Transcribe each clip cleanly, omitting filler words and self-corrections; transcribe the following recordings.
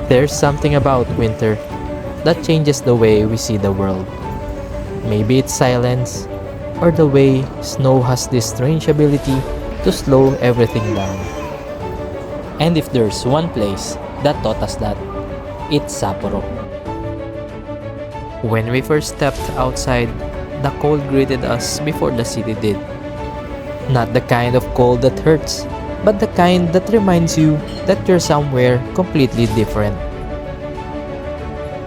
There's something about winter that changes the way we see the world. Maybe it's silence, or the way snow has this strange ability to slow everything down. And if there's one place that taught us that, it's Sapporo. When we first stepped outside, the cold greeted us before the city did. Not the kind of cold that hurts, but the kind that reminds you that you're somewhere completely different.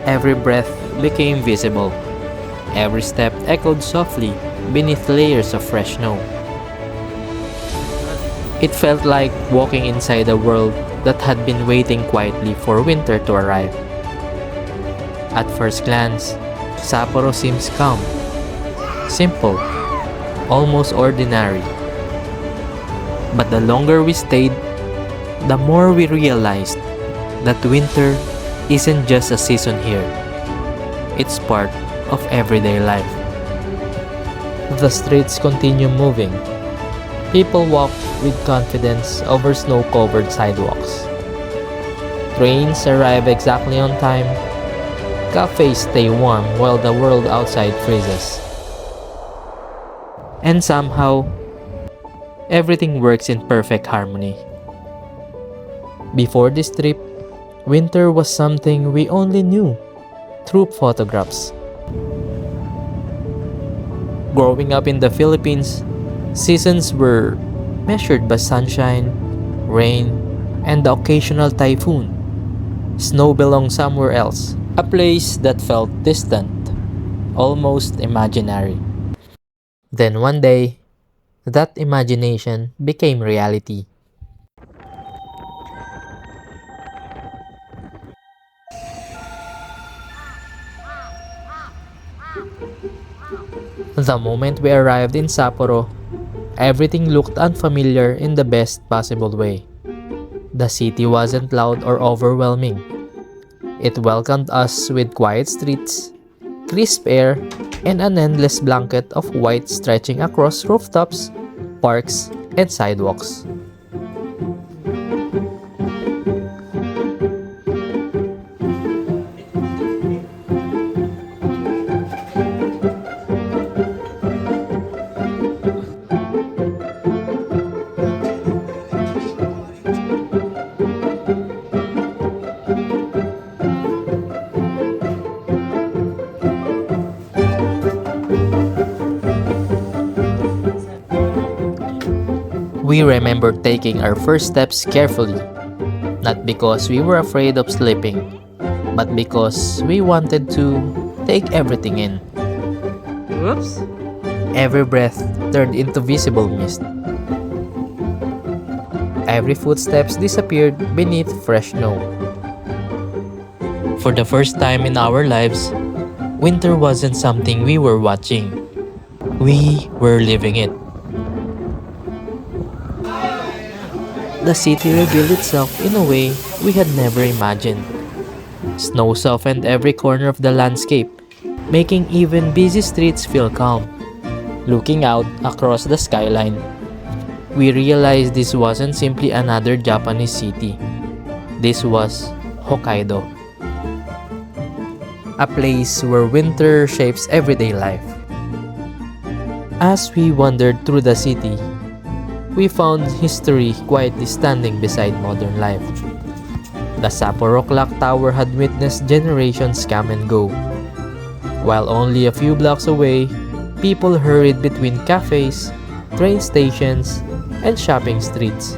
Every breath became visible. Every step echoed softly beneath layers of fresh snow. It felt like walking inside a world that had been waiting quietly for winter to arrive. At first glance, Sapporo seems calm, simple, almost ordinary. But the longer we stayed, the more we realized that winter isn't just a season here. It's part of everyday life. The streets continue moving. People walk with confidence over snow-covered sidewalks. Trains arrive exactly on time. Cafes stay warm while the world outside freezes. And somehow, everything works in perfect harmony. Before this trip, winter was something we only knew through photographs. Growing up in the Philippines, seasons were measured by sunshine, rain, and the occasional typhoon. Snow belonged somewhere else, a place that felt distant, almost imaginary. Then one day, that imagination became reality. The moment we arrived in Sapporo, everything looked unfamiliar in the best possible way. The city wasn't loud or overwhelming. It welcomed us with quiet streets, crisp air, and an endless blanket of white stretching across rooftops, parks, and sidewalks. We remember taking our first steps carefully, not because we were afraid of slipping, but because we wanted to take everything in. Whoops! Every breath turned into visible mist. Every footsteps disappeared beneath fresh snow. For the first time in our lives, winter wasn't something we were watching. We were living it. The city revealed itself in a way we had never imagined. Snow softened every corner of the landscape, making even busy streets feel calm. Looking out across the skyline, we realized this wasn't simply another Japanese city. This was Hokkaido, a place where winter shapes everyday life. As we wandered through the city, we found history quietly standing beside modern life. The Sapporo Clock Tower had witnessed generations come and go. While only a few blocks away, people hurried between cafes, train stations, and shopping streets.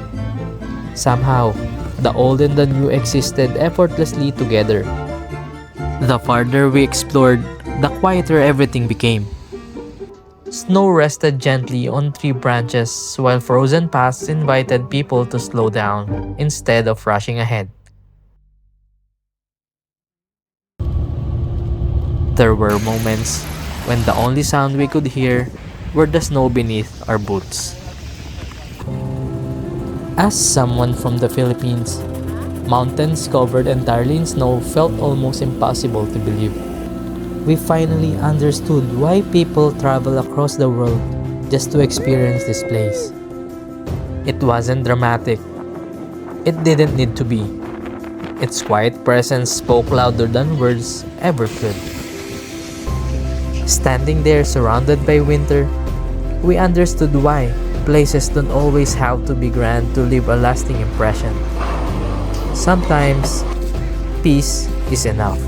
Somehow, the old and the new existed effortlessly together. The farther we explored, the quieter everything became. Snow rested gently on tree branches while frozen paths invited people to slow down instead of rushing ahead. There were moments when the only sound we could hear were the snow beneath our boots. As someone from the Philippines, mountains covered entirely in snow felt almost impossible to believe. We finally understood why people travel across the world just to experience this place. It wasn't dramatic. It didn't need to be. Its quiet presence spoke louder than words ever could. Standing there surrounded by winter, we understood why places don't always have to be grand to leave a lasting impression. Sometimes, peace is enough,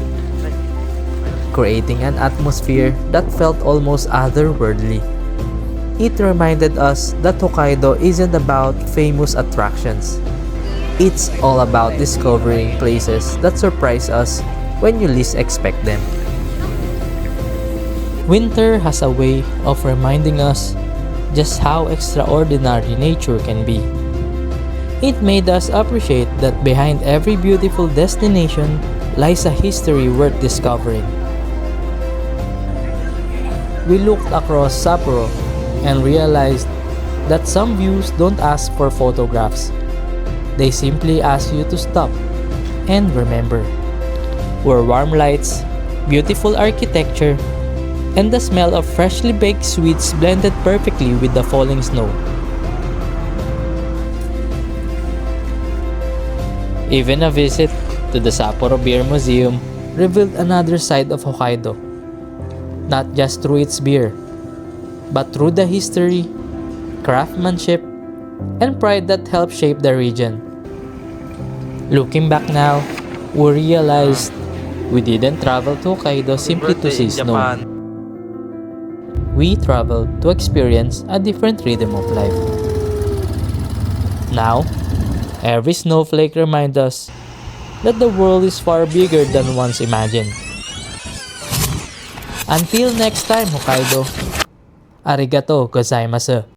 creating an atmosphere that felt almost otherworldly. It reminded us that Hokkaido isn't about famous attractions. It's all about discovering places that surprise us when you least expect them. Winter has a way of reminding us just how extraordinary nature can be. It made us appreciate that behind every beautiful destination lies a history worth discovering. We looked across Sapporo and realized that some views don't ask for photographs. They simply ask you to stop and remember. Where warm lights, beautiful architecture, and the smell of freshly baked sweets blended perfectly with the falling snow. Even a visit to the Sapporo Beer Museum revealed another side of Hokkaido, not just through its beer, but through the history, craftsmanship, and pride that helped shape the region. Looking back now, we realized we didn't travel to Hokkaido simply to see snow. We traveled to experience a different rhythm of life. Now, every snowflake reminds us that the world is far bigger than once imagined. Until next time, Hokkaido. Arigato gozaimasu.